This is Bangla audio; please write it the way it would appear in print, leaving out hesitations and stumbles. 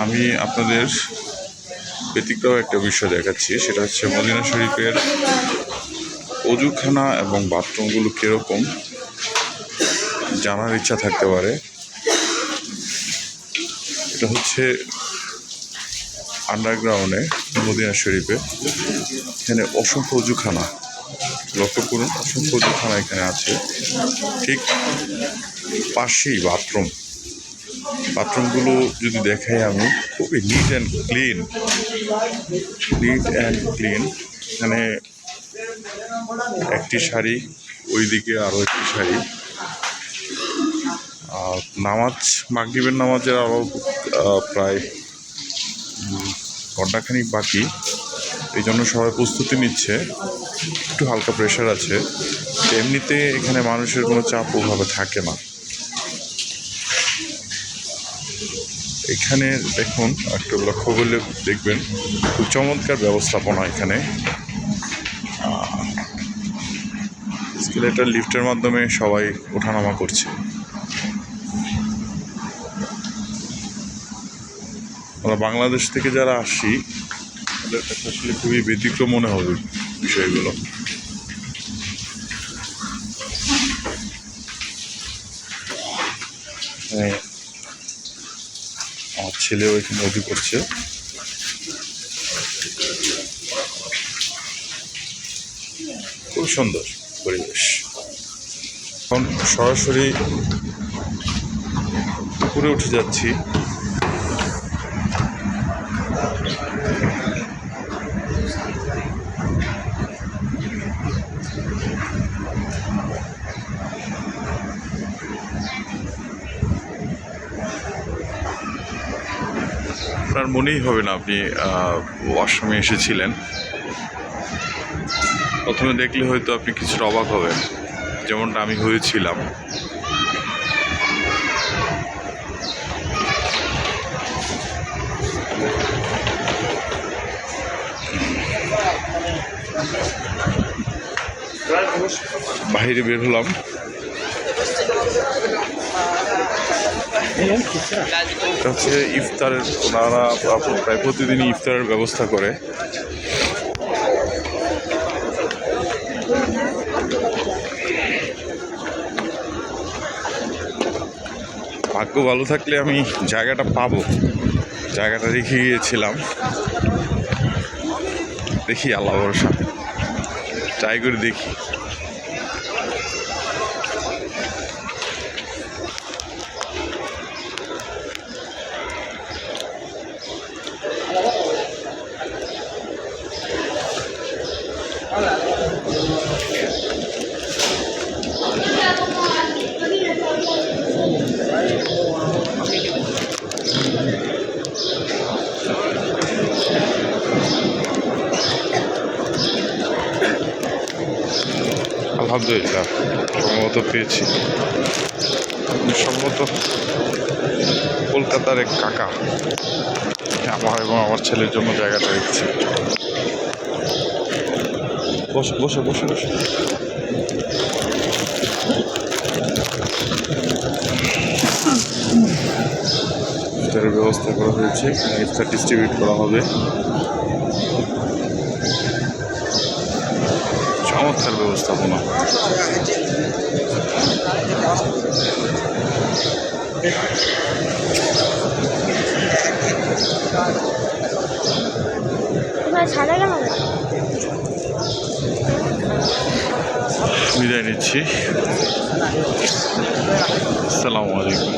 আমি আপনাদের ব্যতিক্রম একটা বিষয় দেখাচ্ছি, সেটা হচ্ছে মদিনা শরীফের অজুখানা এবং বাথরুমগুলো কীরকম জানার ইচ্ছা থাকতে পারে। এটা হচ্ছে আন্ডারগ্রাউন্ডে মদিনা শরীফে, এখানে অসংখ্য অজুখানা, লক্ষ্য করুন, অসংখ্য অজুখানা এখানে আছে। ঠিক পাশেই বাথরুমগুলো যদি দেখাই আমি, খুবই নিট অ্যান্ড ক্লিন। এখানে একটি সারি, ওইদিকে আরও একটি সারি। মাগরিবের নামাজের আরও প্রায় ঘন্টাখানিক বাকি, এই জন্য সবাই প্রস্তুতি নিচ্ছে, একটু হালকা প্রেশার আছে। এমনিতে এখানে মানুষের কোনো চাপ ওভাবে থাকে না। এখানে দেখুন, একটু লক্ষ্য করলে দেখবেন খুব চমৎকার ব্যবস্থাপনা। এখানে এসকেলেটর লিফটের মাধ্যমে সবাই ওঠানামা করছে। আমরা বাংলাদেশ থেকে যারা আসি, তাদের কাছে আসলে খুবই ব্যতিক্রম মনে হবে বিষয়গুলো। আমার ছেলেও এখানে অজু করছে। খুব সুন্দর পরিবেশ। এখন সরাসরি পুকুরে উঠে যাচ্ছি। আপনার মনেই হবে না আপনি ওয়াশরুমে এসেছিলেন। প্রথমে দেখলে হয়তো আপনি কিছুটা অবাক হবেন, যেমনটা আমি হয়েছিলাম। বাইরে বের হলাম। এটা হচ্ছে ইফতারের, ওনারা প্রায় প্রতিদিনই ইফতারের ব্যবস্থা করে। ভাগ্য ভালো থাকলে আমি জায়গাটা পাবো, জায়গাটা রেখে গিয়েছিলাম। দেখি, আল্লাহ ভরসা, ট্রাই করে দেখি। আলহামদুলিল্লাহ, সম্ভবত পেয়েছি। সম্ভবত কলকাতার এক কাকা আমার এবং আমার ছেলের জন্য জায়গাটা রেখেছে। বসে বসে বসে বসে ইফতারের ব্যবস্থা করা হয়েছে। ইফতার ডিস্ট্রিবিউট করা হবে। চমৎকার ব্যবস্থাপনা। বিদায় নিচ্ছি। আসসালামু আলাইকুম।